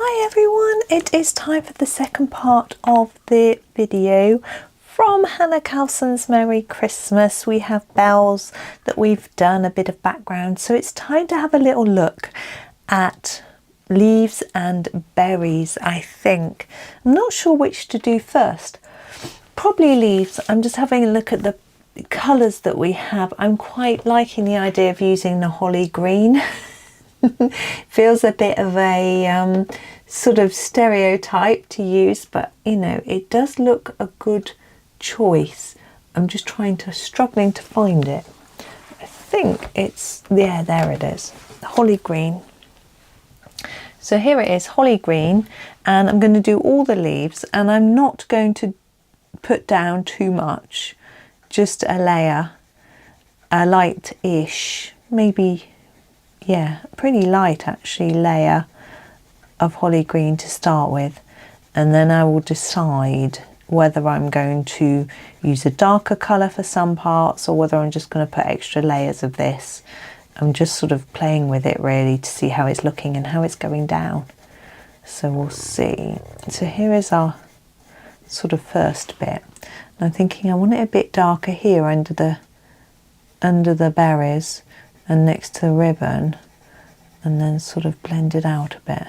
Hi everyone, it is time for the second part of the video from Hanna Karlzon's Merry Christmas. We have bells that we've done, a bit of background, so it's time to have a little look at leaves and berries, I think. I'm not sure which to do first. Probably leaves. I'm just having a look at the colours that we have. I'm quite liking the idea of using the holly green. Feels a bit of a sort of stereotype to use, but you know, it does look a good choice. I'm just struggling to find it. I think it's, yeah, there it is, holly green. So here it is, holly green, and I'm going to do all the leaves, and I'm not going to put down too much, just a layer, a light-ish, maybe, yeah, pretty light actually, layer of holly green to start with, and then I will decide whether I'm going to use a darker colour for some parts or whether I'm just going to put extra layers of this. I'm just sort of playing with it really to see how it's looking and how it's going down, so we'll see. So here is our sort of first bit. I'm thinking I want it a bit darker here under the berries and next to the ribbon, and then sort of blend it out a bit.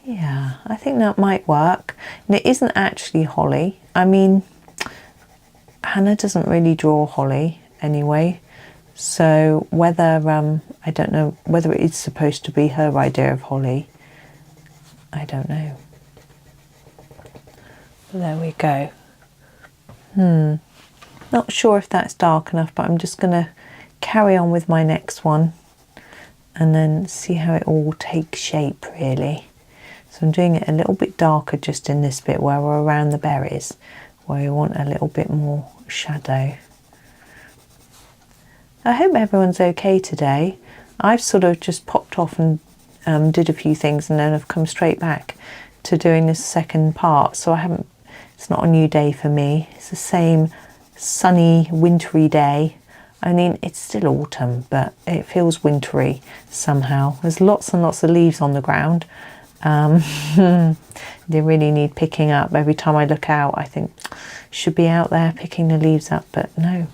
Yeah, I think that might work. And it isn't actually holly. I mean, Hannah doesn't really draw holly anyway, so whether I don't know whether it is supposed to be her idea of holly. I don't know. But there we go. Not sure if that's dark enough, but I'm just going to carry on with my next one and then see how it all takes shape really. So I'm doing it a little bit darker just in this bit where we're around the berries, where we want a little bit more shadow. I hope everyone's okay today. I've sort of just popped off and did a few things, and then I've come straight back to doing this second part, so it's not a new day for me. It's the same sunny wintry day. I mean, it's still autumn, but it feels wintry somehow. There's lots and lots of leaves on the ground. They really need picking up. Every time I look out, I think should be out there picking the leaves up, but no.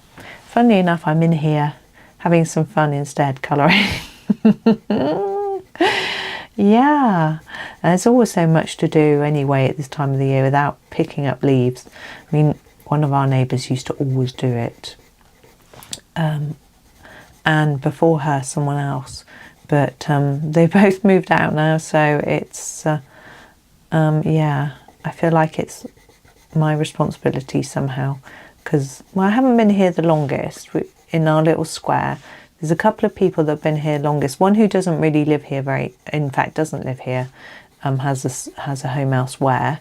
Funnily enough, I'm in here having some fun instead, colouring. Yeah, there's always so much to do anyway at this time of the year without picking up leaves. I mean, one of our neighbours used to always do it, and before her someone else, but they both moved out now, so it's yeah, I feel like it's my responsibility somehow, because, well, I haven't been here the longest in our little square. There's a couple of people that have been here longest. One who doesn't really live here in fact doesn't live here, has a home elsewhere,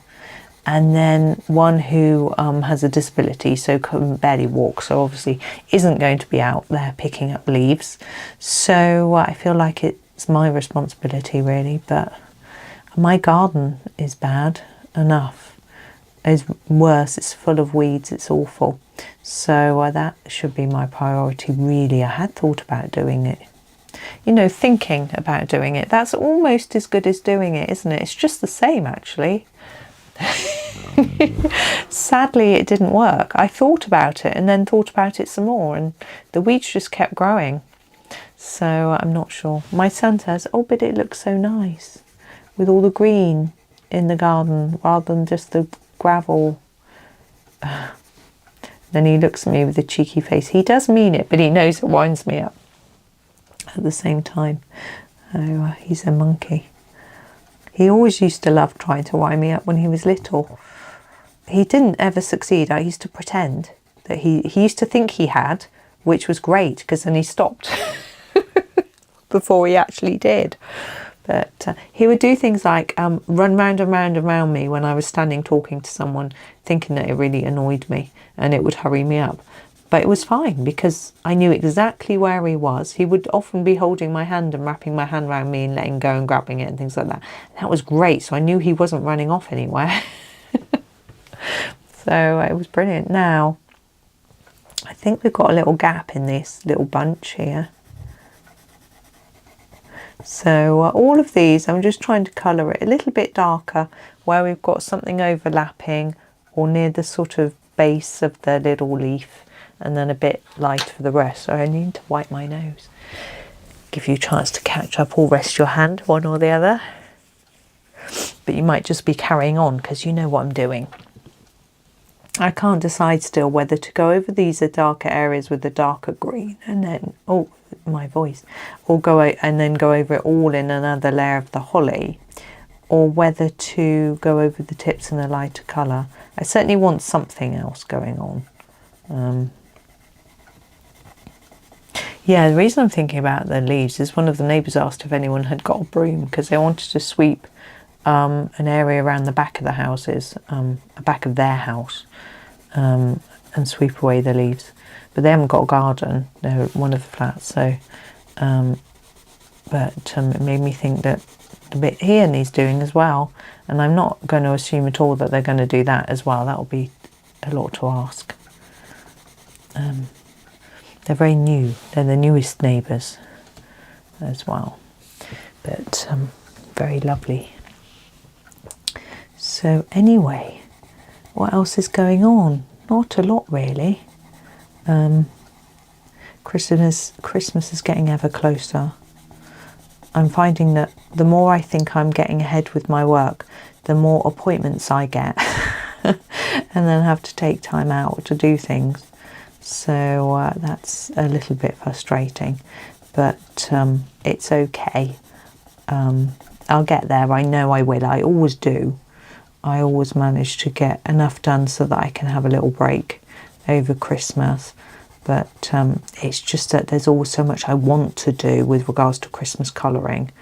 and then one who has a disability, so can barely walk, so obviously isn't going to be out there picking up leaves. So I feel like it's my responsibility really, but my garden is bad enough. It's worse, it's full of weeds, it's awful. So that should be my priority really. I had thought about doing it. You know, thinking about doing it, that's almost as good as doing it, isn't it? It's just the same actually. Sadly, it didn't work. I thought about it and then thought about it some more, and the weeds just kept growing. So I'm not sure. My son says, oh, but it looks so nice with all the green in the garden rather than just the gravel. Then he looks at me with a cheeky face. He does mean it, but he knows it winds me up at the same time. Oh, he's a monkey. He always used to love trying to wind me up when he was little. He didn't ever succeed. I used to pretend that he used to think he had, which was great, because then he stopped before he actually did. But he would do things like run round and round and round me when I was standing talking to someone, thinking that it really annoyed me, and it would hurry me up. But it was fine because I knew exactly where he was. He would often be holding my hand and wrapping my hand around me and letting go and grabbing it and things like that. That was great, so I knew he wasn't running off anywhere. So it was brilliant. Now, I think we've got a little gap in this little bunch here. So all of these, I'm just trying to colour it a little bit darker where we've got something overlapping or near the sort of base of the little leaf, and then a bit light for the rest. So I need to wipe my nose. Give you a chance to catch up or rest your hand, one or the other. But you might just be carrying on because you know what I'm doing. I can't decide still whether to go over these darker areas with the darker green and then, oh, my voice, or and then go over it all in another layer of the holly, or whether to go over the tips in a lighter colour. I certainly want something else going on. Yeah, the reason I'm thinking about the leaves is one of the neighbours asked if anyone had got a broom because they wanted to sweep an area around the back of the houses, the back of their house, and sweep away the leaves. But they haven't got a garden, they're one of the flats, so it made me think that the bit here needs doing as well, and I'm not going to assume at all that they're going to do that as well. That will be a lot to ask. They're very new, they're the newest neighbours as well, but very lovely. So anyway, what else is going on? Not a lot really. Christmas is getting ever closer. I'm finding that the more I think I'm getting ahead with my work, the more appointments I get and then have to take time out to do things. So that's a little bit frustrating, but it's okay. I'll get there. I know I will. I always do. I always manage to get enough done so that I can have a little break over Christmas. But it's just that there's always so much I want to do with regards to Christmas colouring,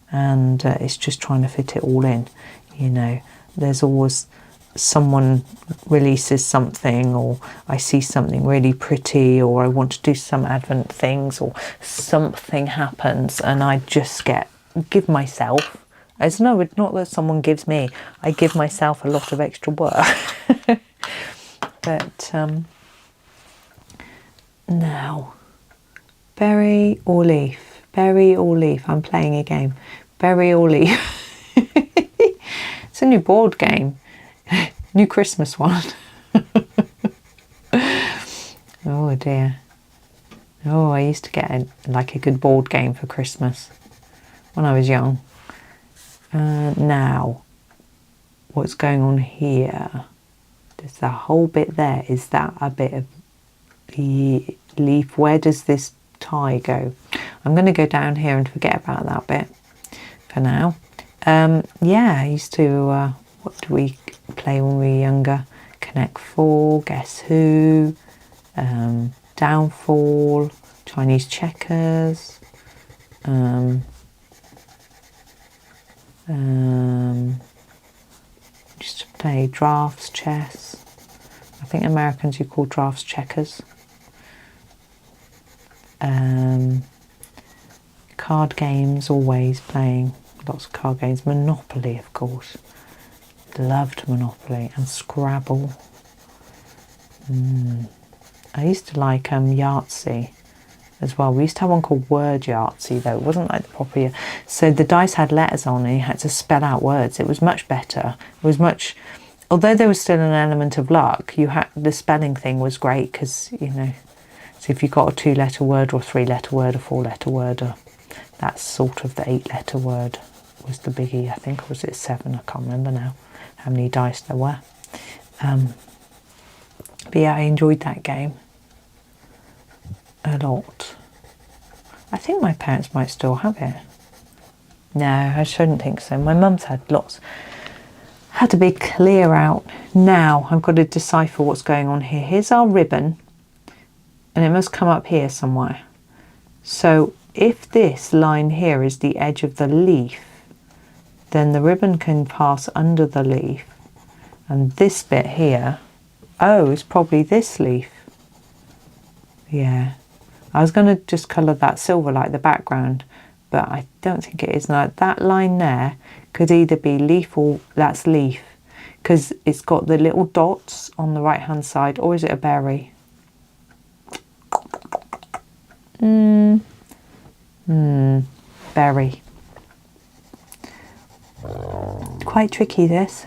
and it's just trying to fit it all in. You know, there's always someone releases something, or I see something really pretty, or I want to do some Advent things, or something happens, and I just give myself. It's not that someone gives me. I give myself a lot of extra work. But now, berry or leaf? Berry or leaf? I'm playing a game. Berry or leaf? It's a new board game. New Christmas one. Oh dear. Oh, I used to get a good board game for Christmas when I was young. Now, what's going on here? There's that whole bit there. Is that a bit of the leaf? Where does this tie go? I'm going to go down here and forget about that bit for now. Yeah, I used to, what do we play when we were younger? Connect Four, Guess Who, Downfall, Chinese checkers, used to play drafts, chess. I think Americans you call drafts checkers. Card games, always playing lots of card games. Monopoly, of course. Loved Monopoly, and Scrabble. I used to like Yahtzee as well. We used to have one called Word Yahtzee, though. It wasn't like the proper. So the dice had letters on and you had to spell out words. It was much better. It was much, although there was still an element of luck, the spelling thing was great because, you know, so if you got a 2-letter word or a 3-letter word, a 4-letter word, or that's sort of the 8-letter word was the biggie, I think, or was it 7? I can't remember now how many dice there were. But yeah, I enjoyed that game a lot. I think my parents might still have it. No, I shouldn't think so. My mum's had lots. Had to be clear out. Now I've got to decipher what's going on here. Here's our ribbon, and it must come up here somewhere. So if this line here is the edge of the leaf, then the ribbon can pass under the leaf, and this bit here, oh, is probably this leaf. Yeah, I was going to just colour that silver like the background, but I don't think it is. Now that line there could either be leaf or that's leaf, because it's got the little dots on the right hand side, or is it a berry? Berry. quite tricky, this.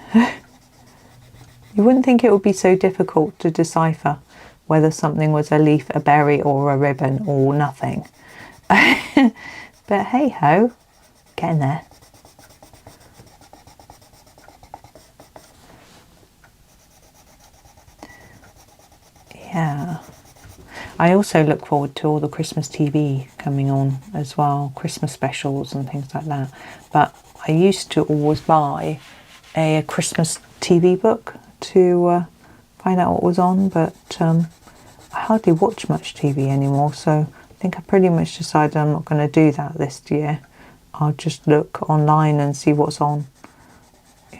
You wouldn't think it would be so difficult to decipher whether something was a leaf, a berry, or a ribbon, or nothing. But hey ho, getting there. Yeah. I also look forward to all the Christmas TV coming on as well, Christmas specials and things like that. But I used to always buy a Christmas TV book to find out what was on, but I hardly watch much TV anymore, so I think I pretty much decided I'm not going to do that this year. I'll just look online and see what's on,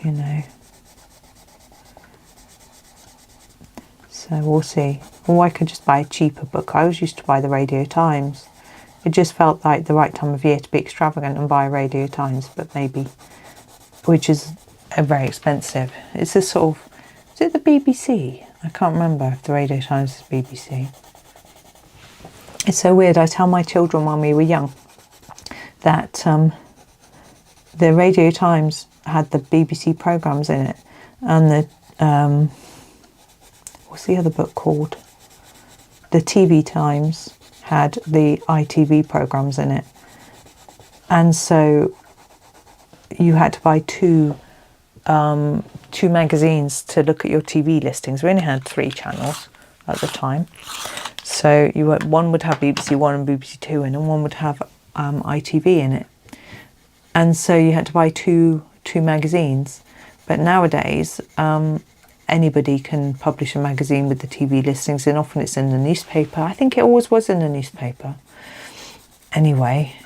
you know. So we'll see. Or I could just buy a cheaper book. I always used to buy the Radio Times. It just felt like the right time of year to be extravagant and buy Radio Times, but maybe, which is very expensive. It's a sort of, is it the BBC? I can't remember if the Radio Times is BBC. It's so weird. I tell my children when we were young that the Radio Times had the BBC programmes in it, and the what's the other book called? The TV Times had the ITV programmes in it. And so you had to buy two magazines to look at your TV listings. We only had 3 channels at the time. So one would have BBC One and BBC Two in, and one would have ITV in it. And so you had to buy two magazines. But nowadays, anybody can publish a magazine with the TV listings, and often it's in the newspaper. I think it always was in the newspaper. Anyway,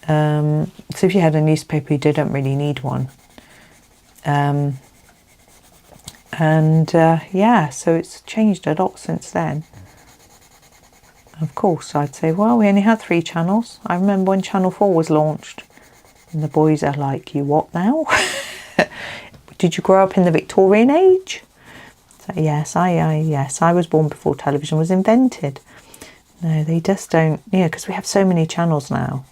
so if you had a newspaper, you didn't really need one. Yeah, so it's changed a lot since then. Of course, I'd say, well, we only had 3 channels. I remember when Channel 4 was launched, and the boys are like, you what now? Did you grow up in the Victorian age? So, yes, I was born before television was invented. No, they just don't, because we have so many channels now,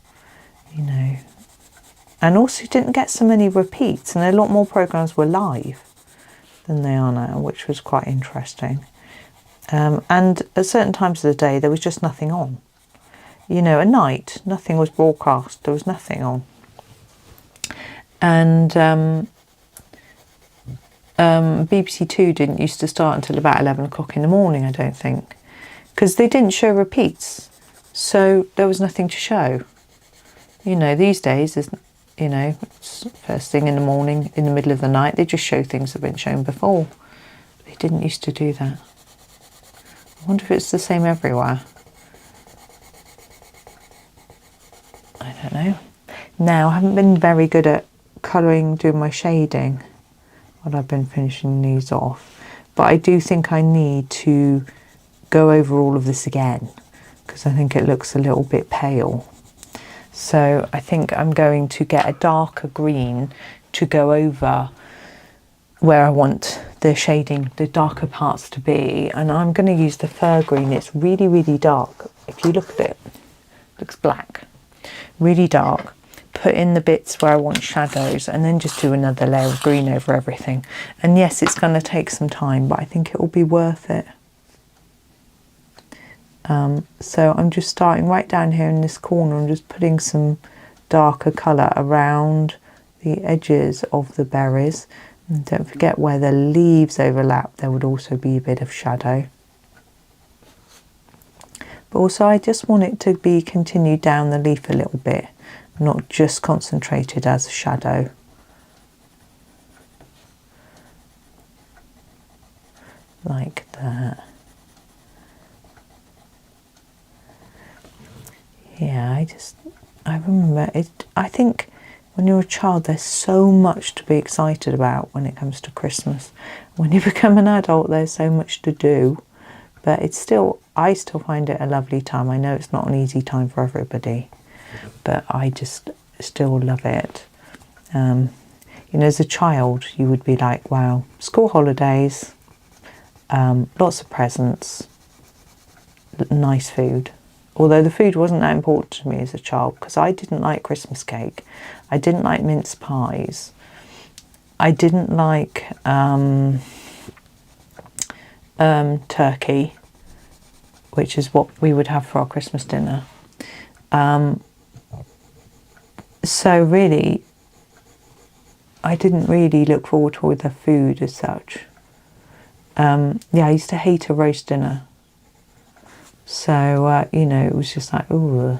And also didn't get so many repeats, and a lot more programmes were live than they are now, which was quite interesting. And at certain times of the day, there was just nothing on. At night, nothing was broadcast. There was nothing on. And BBC Two didn't used to start until about 11 o'clock in the morning, I don't think, because they didn't show repeats, so there was nothing to show. These days, it's first thing in the morning, in the middle of the night, they just show things that have been shown before. They didn't used to do that. I wonder if it's the same everywhere. I don't know. Now, I haven't been very good at colouring, doing my shading while I've been finishing these off, but I do think I need to go over all of this again, because I think it looks a little bit pale. So I think I'm going to get a darker green to go over where I want the shading, the darker parts to be, and I'm going to use the fir green. It's really, really dark. If you look at it, it looks black, really dark. Put in the bits where I want shadows, and then just do another layer of green over everything. And yes, it's going to take some time, but I think it will be worth it. So I'm just starting right down here in this corner and just putting some darker colour around the edges of the berries. And don't forget, where the leaves overlap, there would also be a bit of shadow. But also I just want it to be continued down the leaf a little bit, not just concentrated as a shadow. Like that. Yeah, I remember it. I think when you're a child, there's so much to be excited about when it comes to Christmas. When you become an adult, there's so much to do, but I still find it a lovely time. I know it's not an easy time for everybody, but I just still love it. As a child, you would be like, wow, school holidays, lots of presents, nice food. Although the food wasn't that important to me as a child, because I didn't like Christmas cake. I didn't like mince pies. I didn't like turkey, which is what we would have for our Christmas dinner. So really, I didn't really look forward to the food as such. Yeah, I used to hate a roast dinner. So, you know, it was just like, ooh.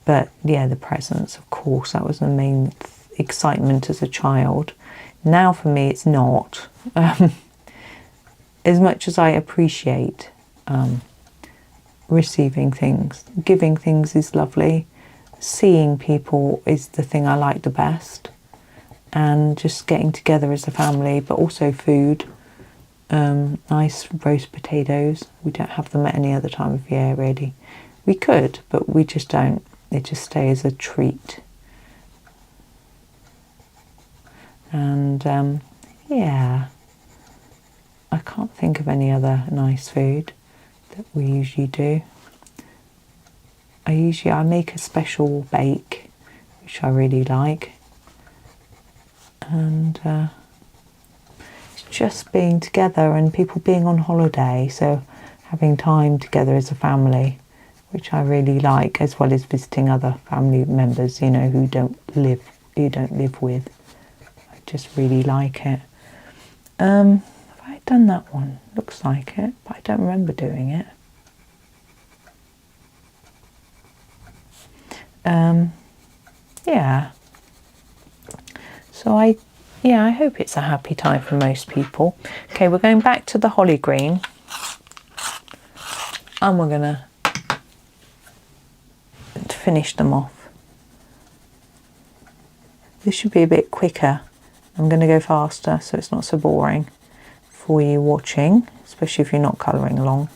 But yeah, the presents, of course, that was the main excitement as a child. Now for me, it's not. As much as I appreciate receiving things, giving things is lovely. Seeing people is the thing I like the best. And just getting together as a family, but also food. Nice roast potatoes. We don't have them at any other time of year, really. We could, but we just don't. They just stay as a treat. And yeah, I can't think of any other nice food that we usually do. I make a special bake, which I really like. And it's just being together and people being on holiday, so having time together as a family, which I really like, as well as visiting other family members, you know, who you don't live with. I just really like it. Have I done that one? Looks like it, but I don't remember doing it. Yeah. So I hope it's a happy time for most people. Okay, we're going back to the holly green. And we're going to finish them off. This should be a bit quicker. I'm going to go faster so it's not so boring for you watching, especially if you're not colouring along.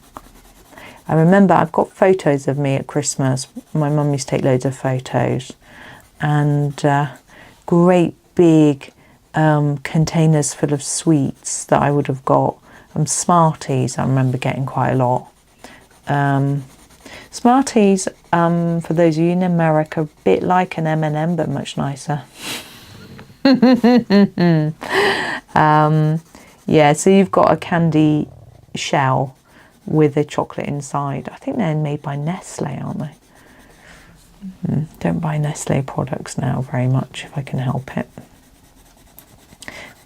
I remember I've got photos of me at Christmas. My mum used to take loads of photos. And great big containers full of sweets that I would have got. Smarties, I remember getting quite a lot. Smarties, for those of you in America, a bit like an M&M, but much nicer. Yeah, so you've got a candy shell with a chocolate inside. I think they're made by Nestle, aren't they? Don't buy Nestle products now very much if I can help it.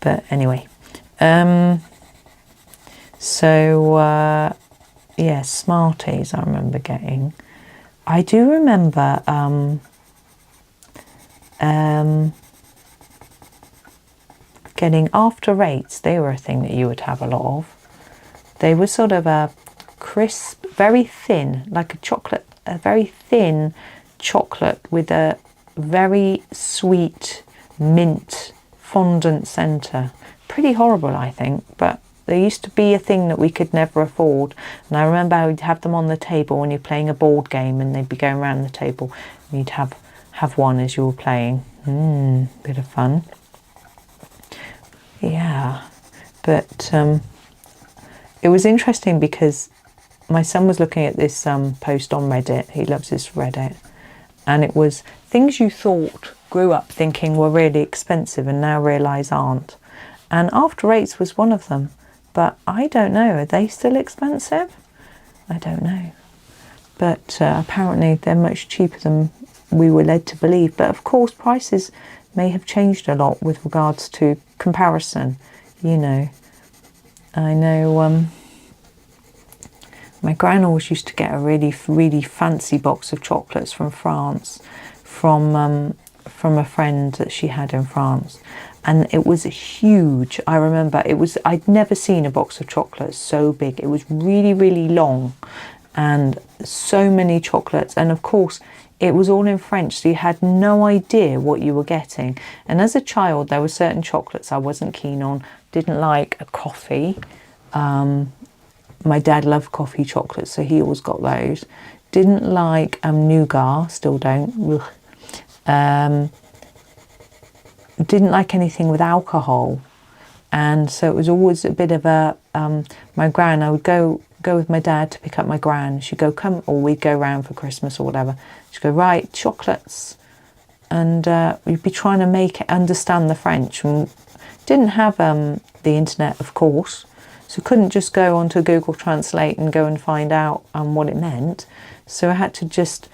But anyway, so yeah, Smarties I remember getting. I do remember getting After Eights. They were a thing that you would have a lot of. They were sort of a crisp, very thin, like a chocolate, a very thin chocolate with a very sweet mint fondant centre. Pretty horrible, I think, but they used to be a thing that we could never afford. And I remember I would have them on the table when you're playing a board game, and they'd be going around the table and you'd have one as you were playing. Bit of fun. Yeah, but it was interesting because my son was looking at this post on Reddit. He loves this Reddit. And it was things you thought, grew up thinking were really expensive and now realise aren't. And After Eights was one of them. But I don't know, are they still expensive? I don't know. But apparently they're much cheaper than we were led to believe. But of course prices may have changed a lot with regards to comparison, you know. I know my gran always used to get a really, really fancy box of chocolates from France, from a friend that she had in France. And it was huge. I remember I'd never seen a box of chocolates so big. It was really, really long and so many chocolates. And of course, it was all in French, so you had no idea what you were getting. And as a child, there were certain chocolates I wasn't keen on, didn't like a coffee. My dad loved coffee chocolates, so he always got those. Didn't like nougat, still don't. Didn't like anything with alcohol. And so it was always a bit of a, my gran, I would go with my dad to pick up my gran. She'd go, come, or we'd go round for Christmas or whatever. She'd go, right, chocolates. and we'd be trying to make it understand the French. And didn't have the internet, of course, so couldn't just go onto Google Translate and go and find out what it meant. So I had to just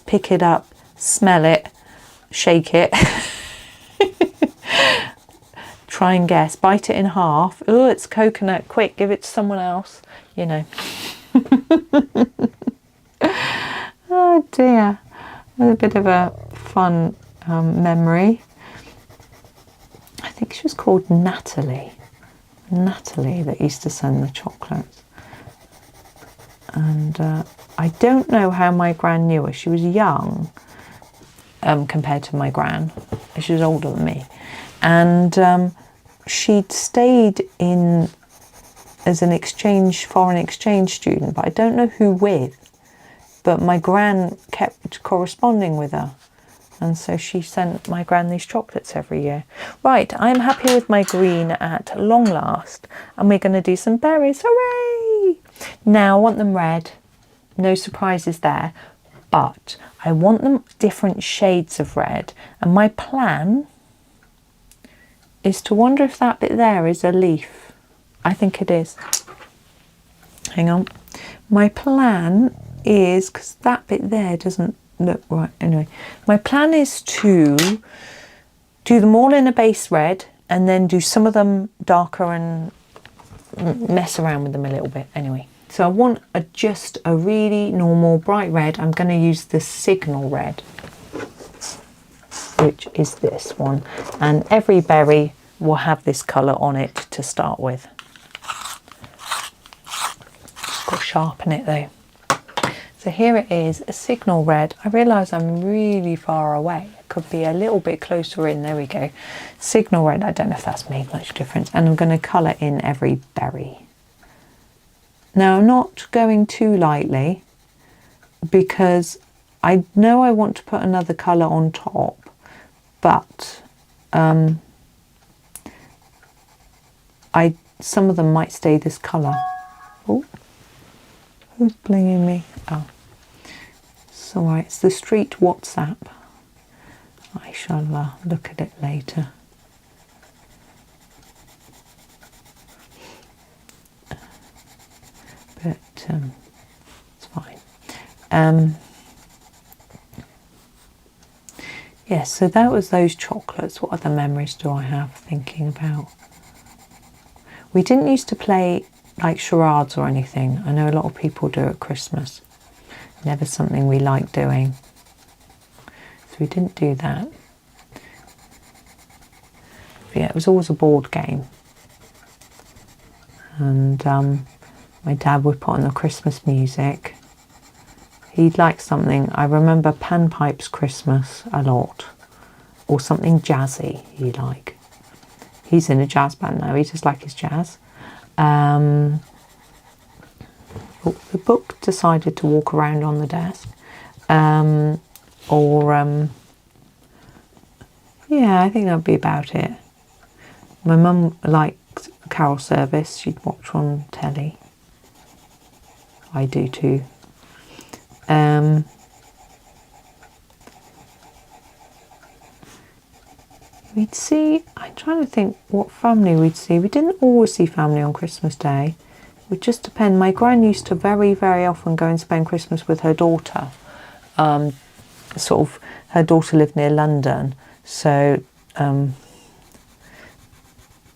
pick it up, smell it, shake it, try and guess, bite it in half. Oh, it's coconut, quick, give it to someone else, you know. Oh dear, a bit of a fun memory. I think she was called Natalie that used to send the chocolates. And I don't know how my gran knew her. She was young compared to my gran. She was older than me. And she'd stayed in as an foreign exchange student, but I don't know who with. But my gran kept corresponding with her. And so she sent my gran these chocolates every year. Right, I'm happy with my green at long last. And we're going to do some berries. Hooray! Now I want them red. No surprises there. But I want them different shades of red. And my plan is to wonder if that bit there is a leaf. I think it is. Hang on. My plan is, because that bit there doesn't look right. Anyway, my plan is to do them all in a base red and then do some of them darker and mess around with them a little bit. Anyway, so I want just a really normal bright red. I'm going to use the Signal red, which is this one, and every berry will have this colour on it to start with. Got to sharpen it though. So here it is, a Signal red. I realise I'm really far away. It could be a little bit closer in. There we go. Signal red. I don't know if that's made much difference. And I'm going to colour in every berry. Now I'm not going too lightly because I know I want to put another colour on top, but some of them might stay this colour. Oh. Who's blinging me? Oh, it's all right. It's the street WhatsApp. I shall look at it later. But it's fine. Yeah, so that was those chocolates. What other memories do I have thinking about? We didn't used to play like charades or anything. I know a lot of people do at Christmas. Never something we like doing. So we didn't do that. But yeah, it was always a board game. And my dad would put on the Christmas music. He'd like something, I remember Panpipes Christmas a lot. Or something jazzy he'd like. He's in a jazz band now, he just like his jazz. The book decided to walk around on the desk, yeah, I think that'd be about it. My mum liked Carol Service. She'd watch on telly. I do too. We'd see, I'm trying to think what family we'd see. We didn't always see family on Christmas Day. It would just depend. My gran used to very, very often go and spend Christmas with her daughter. Her daughter lived near London. So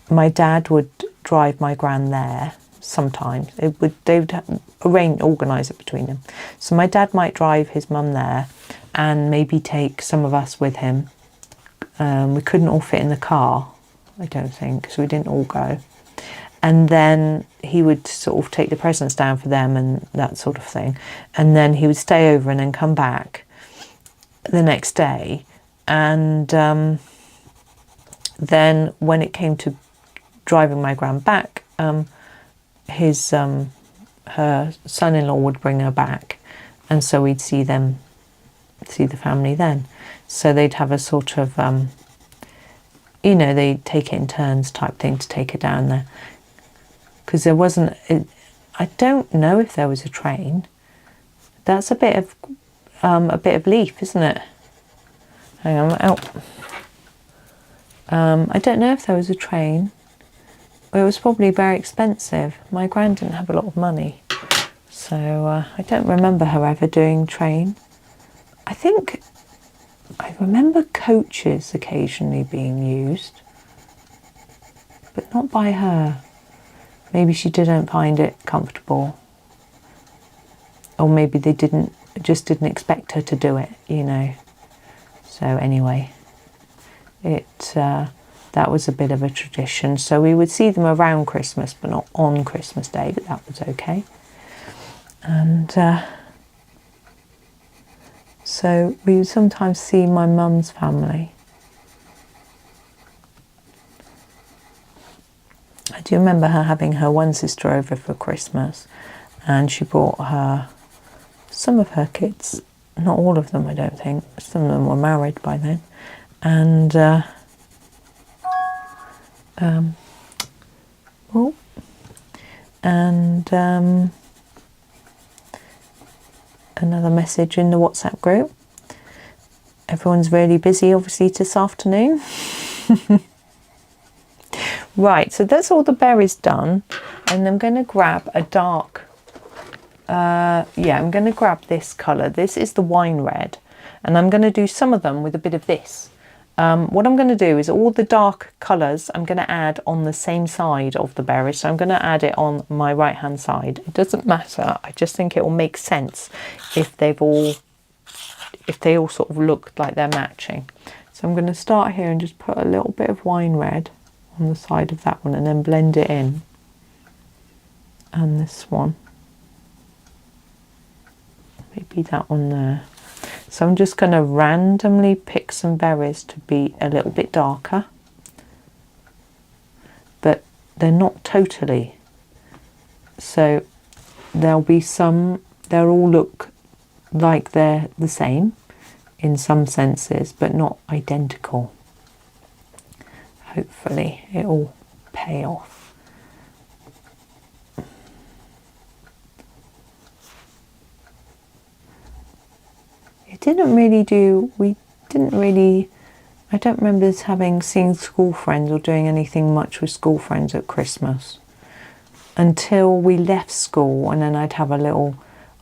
my dad would drive my gran there sometimes. They would organise it between them. So my dad might drive his mum there and maybe take some of us with him. We couldn't all fit in the car, I don't think, so we didn't all go. And then he would sort of take the presents down for them and that sort of thing. And then he would stay over and then come back the next day. And then when it came to driving my gran back, her son-in-law would bring her back. And so we'd see the family then. So they'd have a sort of, they'd take it in turns type thing to take her down there. Because there wasn't, I don't know if there was a train. That's a bit of leaf, isn't it? Hang on, I don't know if there was a train. It was probably very expensive. My gran didn't have a lot of money, so I don't remember her ever doing train. I remember coaches occasionally being used, but not by her. Maybe she didn't find it comfortable, or maybe they just didn't expect her to do it, you know. So anyway, that was a bit of a tradition. So we would see them around Christmas, but not on Christmas Day, but that was okay. And so we would sometimes see my mum's family. I do remember her having her one sister over for Christmas, and she brought her some of her kids, not all of them I don't think, some of them were married by then, and another message in the WhatsApp group. Everyone's really busy obviously this afternoon. Right, so that's all the berries done, and I'm going to grab a dark, I'm going to grab this colour. This is the wine red, and I'm going to do some of them with a bit of this. What I'm going to do is all the dark colours I'm going to add on the same side of the berries. So I'm going to add it on my right hand side. It doesn't matter, I just think it will make sense if they all sort of look like they're matching. So I'm going to start here and just put a little bit of wine red on the side of that one and then blend it in. And this one, maybe that one there. So I'm just going to randomly pick some berries to be a little bit darker, but they're not totally. So there'll be some, they'll all look like they're the same in some senses, but not identical. Hopefully it'll pay off. I don't remember seeing school friends or doing anything much with school friends at Christmas until we left school, and then I'd have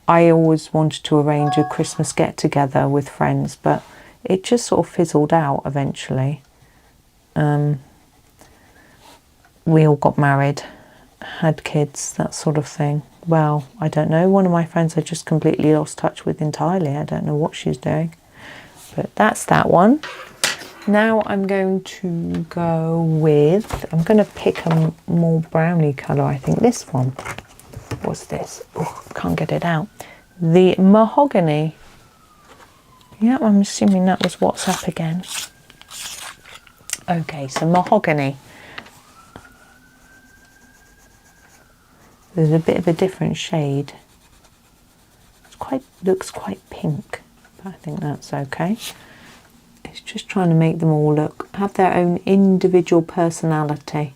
I always wanted to arrange a Christmas get together with friends, but it just sort of fizzled out eventually. We all got married, had kids, that sort of thing. Well, I don't know, one of my friends I just completely lost touch with entirely. I don't know what she's doing, but that's that one. Now I'm going to go with, I'm going to pick a more browny colour, I think this one. What's this? Oh, can't get it out. The mahogany. Yeah, I'm assuming that was WhatsApp again. Okay, so mahogany. There's a bit of a different shade. Looks quite pink, but I think that's okay. It's just trying to make them all have their own individual personality.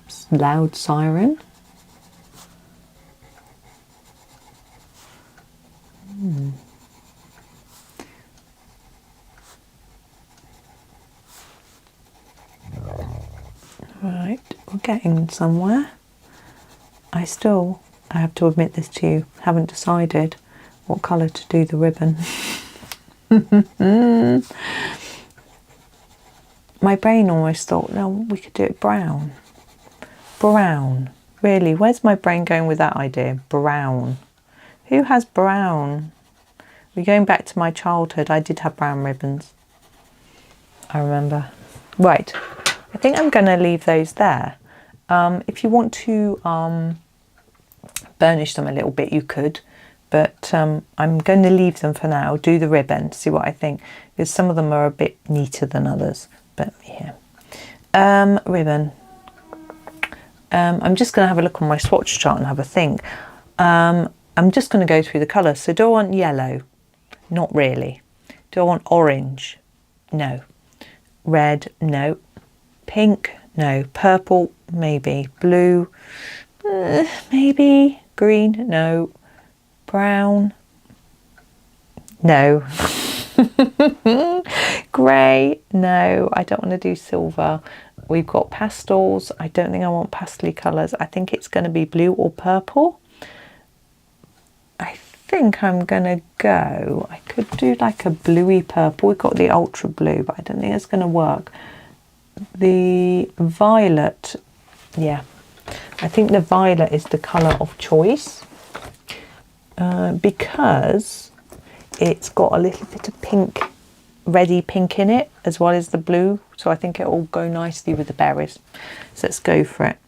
It's a loud siren. Right, we're getting somewhere. I have to admit this to you, haven't decided what colour to do the ribbon. My brain almost thought, no, we could do it brown. Brown. Really, where's my brain going with that idea? Brown. Who has brown? We're going back to my childhood. I did have brown ribbons, I remember. Right, I think I'm going to leave those there. If you want to burnish them a little bit, you could, but I'm going to leave them for now. Do the ribbon, see what I think, because some of them are a bit neater than others. But yeah, ribbon. I'm just going to have a look on my swatch chart and have a think. I'm just going to go through the colours. So do I want yellow? Not really. Do I want orange? No. Red? No. Pink? No. Purple? Maybe. Blue? Maybe. Green? No. Brown? No. Grey, no, I don't want to do silver. We've got pastels. I don't think I want pastely colours. I think it's going to be blue or purple. I think I'm going to go, I could do like a bluey purple. We've got the ultra blue, but I don't think it's going to work. The violet, yeah, I think the violet is the colour of choice because it's got a little bit of pink, reddy pink in it as well as the blue, so I think it will go nicely with the berries. So let's go for it.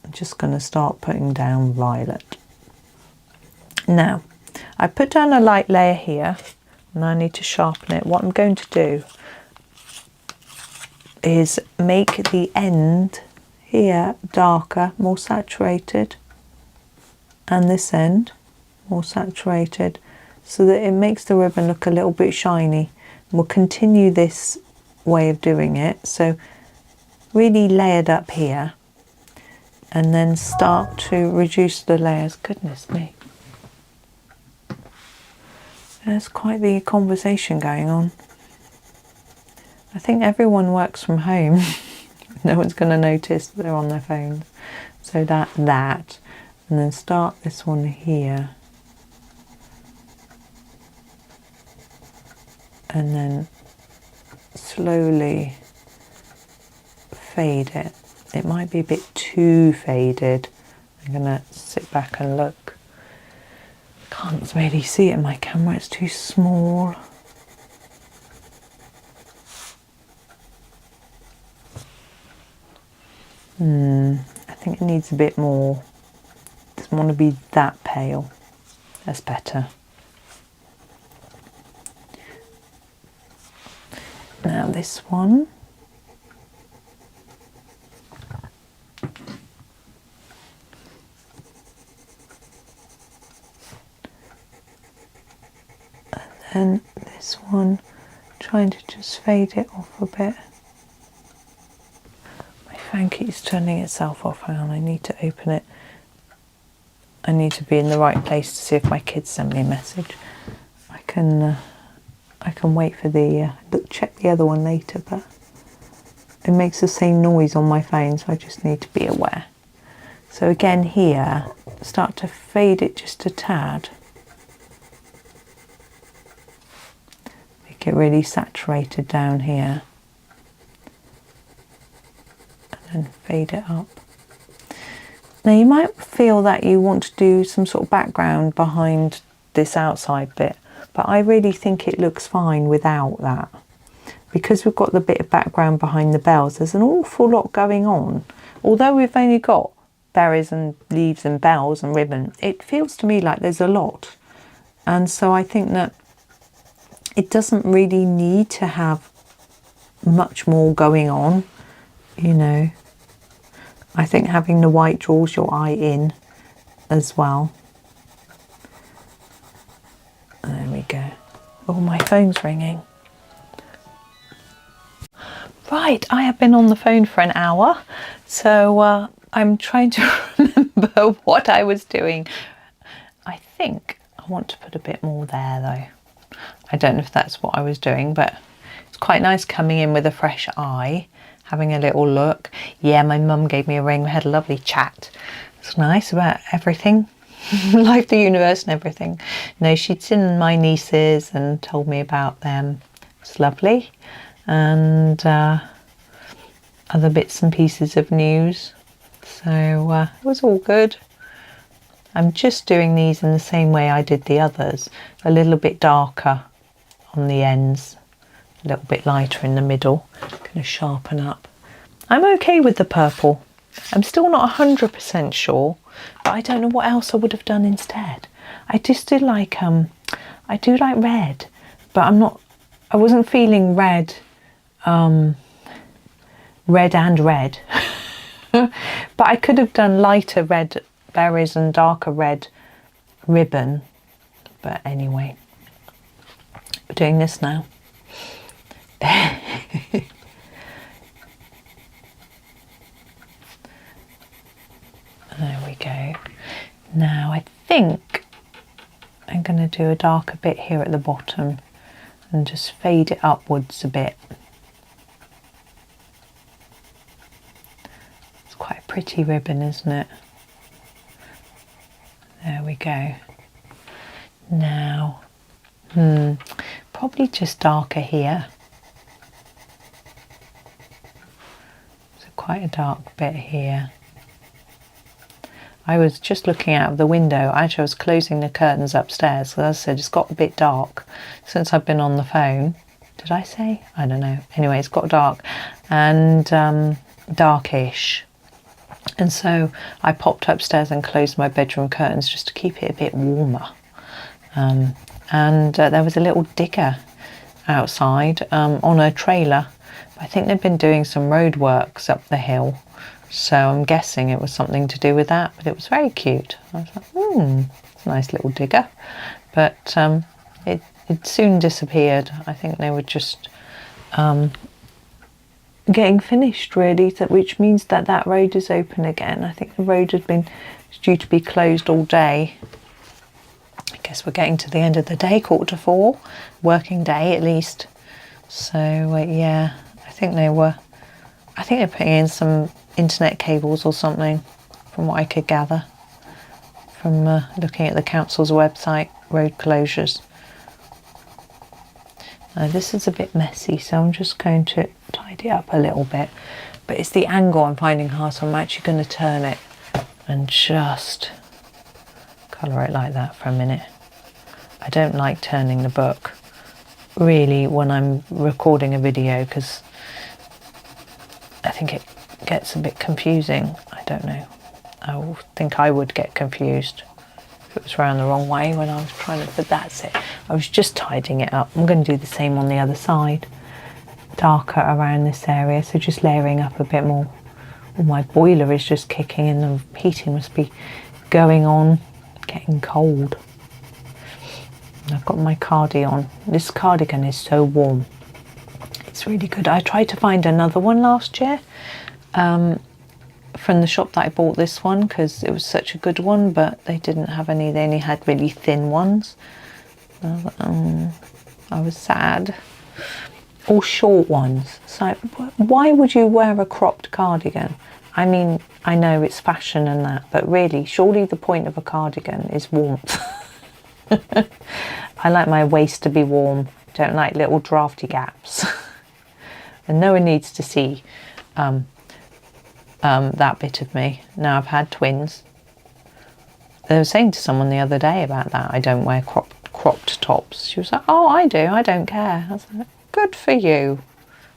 I'm just going to start putting down violet. Now I put down a light layer here and I need to sharpen it. What I'm going to do is make the end here darker, more saturated, and this end more saturated, so that it makes the ribbon look a little bit shiny. We'll continue this way of doing it, so really layered up here and then start to reduce the layers. Goodness me, there's quite the conversation going on. I think everyone works from home. No one's going to notice that they're on their phones. So that, and then start this one here. And then slowly fade it. It might be a bit too faded. I'm going to sit back and look. Can't really see it in my camera, it's too small. I think it needs a bit more. Doesn't want to be that pale. That's better. Now this one. And then this one, trying to just fade it off a bit. Phone keeps turning itself off. Hang on, I need to open it. I need to be in the right place to see if my kids send me a message. I can wait for the check the other one later, but it makes the same noise on my phone, so I just need to be aware. So again here, start to fade it just a tad. Make it really saturated down here. And fade it up. Now you might feel that you want to do some sort of background behind this outside bit, but I really think it looks fine without that. Because we've got the bit of background behind the bells, there's an awful lot going on. Although we've only got berries and leaves and bells and ribbon, it feels to me like there's a lot. And so I think that it doesn't really need to have much more going on. You know, I think having the white draws your eye in as well. There we go. Oh, my phone's ringing. Right, I have been on the phone for an hour, so I'm trying to remember what I was doing. I think I want to put a bit more there though. I don't know if that's what I was doing, but it's quite nice coming in with a fresh eye. Having a little look. Yeah, my mum gave me a ring. We had a lovely chat. It's nice about everything. Life, the universe and everything. No, she'd seen my nieces and told me about them. It's lovely. And other bits and pieces of news. So it was all good. I'm just doing these in the same way I did the others. A little bit darker on the ends. A little bit lighter in the middle. Going to sharpen up. I'm okay with the purple. I'm still not 100% sure, but I don't know what else I would have done instead. I just do like I do like red, but I wasn't feeling red, red and red. But I could have done lighter red berries and darker red ribbon. But anyway, we're doing this now. There we go. Now I think I'm going going to do a darker bit here at the bottom and just fade it upwards a bit. It's quite a pretty ribbon, isn't it? There we go. Now, probably just darker here. So quite a dark bit here. I was just looking out of the window. Actually, I was closing the curtains upstairs. So as I said, it's got a bit dark since I've been on the phone. Did I say? I don't know. Anyway, it's got dark and darkish. And so I popped upstairs and closed my bedroom curtains just to keep it a bit warmer. There was a little digger outside on a trailer. I think they've been doing some road works up the hill. So I'm guessing it was something to do with that, but it was very cute. I was like, it's a nice little digger. But it soon disappeared. I think they were just getting finished, really, which means that road is open again. I think the road had been due to be closed all day. I guess we're getting to the end of the day, 3:45, working day at least. So yeah, I think they're putting in some internet cables or something, from what I could gather from looking at the council's website, road closures. Now this is a bit messy, so I'm just going to tidy up a little bit, but it's the angle I'm finding hard, so I'm actually going to turn it and just colour it like that for a minute. I don't like turning the book really when I'm recording a video, because I think it gets a bit confusing. I don't know. I think I would get confused if it was round the wrong way when I was trying to, but that's it. I was just tidying it up. I'm going to do the same on the other side. Darker around this area, so just layering up a bit more. Oh, my boiler is just kicking and the heating must be going on. Getting cold. I've got my cardi on. This cardigan is so warm. It's really good. I tried to find another one last year from the shop that I bought this one, because it was such a good one, but they didn't have any. They only had really thin ones. I was sad. Or short ones. So why would you wear a cropped cardigan? I mean, I know it's fashion and that, but really, surely the point of a cardigan is warmth. I like my waist to be warm. Don't like little drafty gaps. And no one needs to see that bit of me. Now I've had twins. They were saying to someone the other day about that. I don't wear cropped tops. She was like, oh, I do. I don't care. I was like, good for you.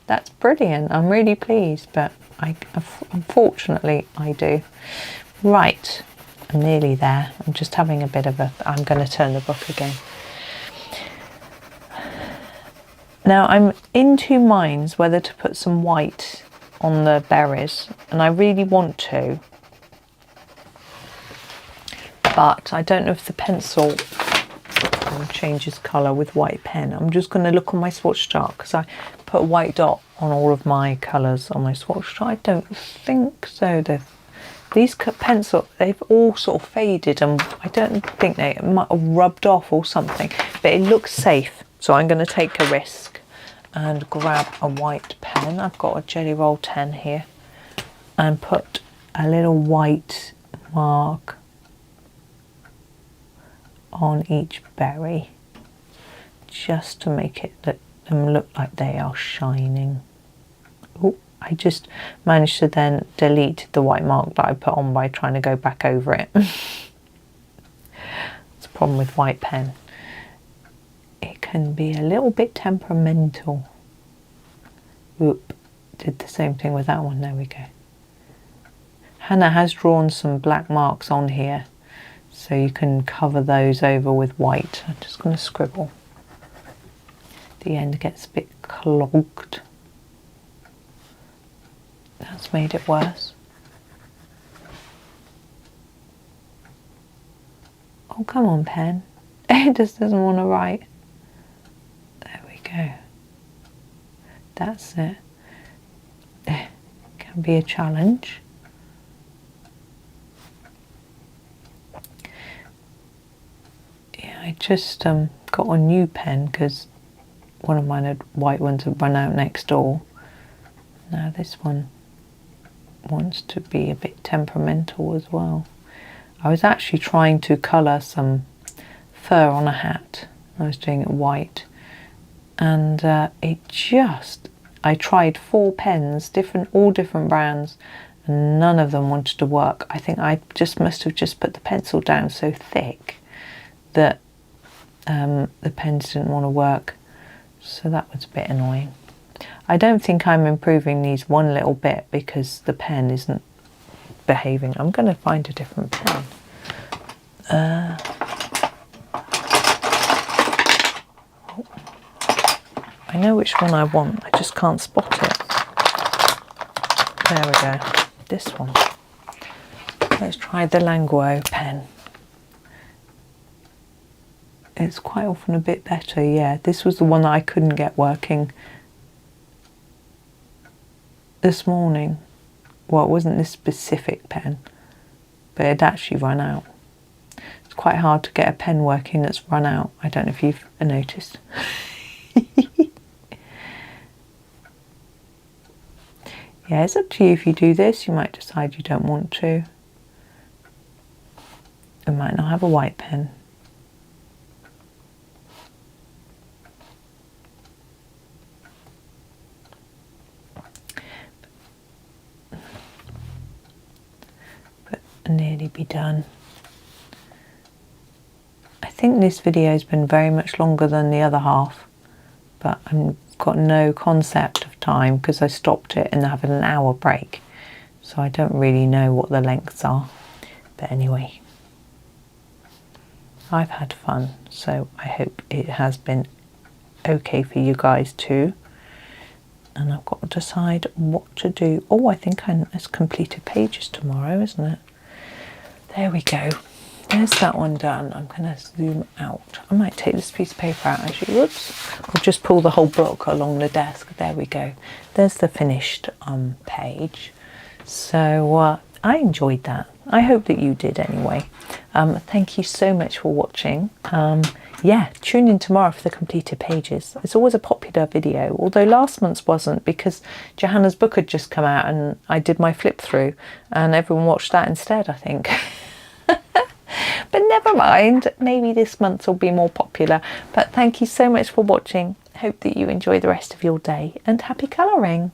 That's brilliant. I'm really pleased. But unfortunately, I do. Right. I'm nearly there. I'm just having a bit of a... I'm going to turn the book again. Now, I'm in two minds whether to put some white on the berries, and I really want to, but I don't know if the pencil changes colour with white pen. I'm just going to look on my swatch chart, because I put a white dot on all of my colours on my swatch chart. I don't think so. These pencil, they've all sort of faded, and I don't think they might have rubbed off or something, but it looks safe. So I'm going to take a risk and grab a white pen. I've got a Jelly Roll 10 here, and put a little white mark on each berry, just to make it them look like they are shining. Oh, I just managed to then delete the white mark that I put on by trying to go back over it. It's a problem with white pen. It can be a little bit temperamental. Oop, did the same thing with that one. There we go. Hannah has drawn some black marks on here, so you can cover those over with white. I'm just going to scribble. The end gets a bit clogged. That's made it worse. Oh, come on, pen. It just doesn't want to write. There we go. That's it. Can be a challenge. Yeah, I I just got a new pen because one of mine had white ones had run out next door. Now this one wants to be a bit temperamental as well. I was actually trying to colour some fur on a hat. I was doing it white, and I tried 4 pens, all different brands, and none of them wanted to work. I think I must have just put the pencil down so thick that the pens didn't want to work, so that was a bit annoying. I don't think I'm improving these one little bit because the pen isn't behaving. I'm going to find a different pen. I know which one I want, I just can't spot it. There we go, this one. Let's try the Languo pen. It's quite often a bit better, yeah. This was the one that I couldn't get working this morning. Well, it wasn't this specific pen, but it actually run out. It's quite hard to get a pen working that's run out. I don't know if you've noticed. Yeah, it's up to you if you do this. You might decide you don't want to. I might not have a white pen. But I'll nearly be done. I think this video has been very much longer than the other half, but I've got no concept of time because I stopped it and having an hour break, so I don't really know what the lengths are. But anyway, I've had fun, so I hope it has been okay for you guys too. And I've got to decide what to do. Oh, I think it's completed pages tomorrow, isn't it? There we go. There's that one done. I'm going to zoom out. I might take this piece of paper out actually. Whoops. Or just pull the whole book along the desk. There we go. There's the finished page. So I enjoyed that. I hope that you did anyway. Thank you so much for watching. Yeah, tune in tomorrow for the completed pages. It's always a popular video, although last month's wasn't because Johanna's book had just come out and I did my flip through and everyone watched that instead, I think. But never mind, maybe this month will be more popular. But thank you so much for watching. Hope that you enjoy the rest of your day and happy colouring.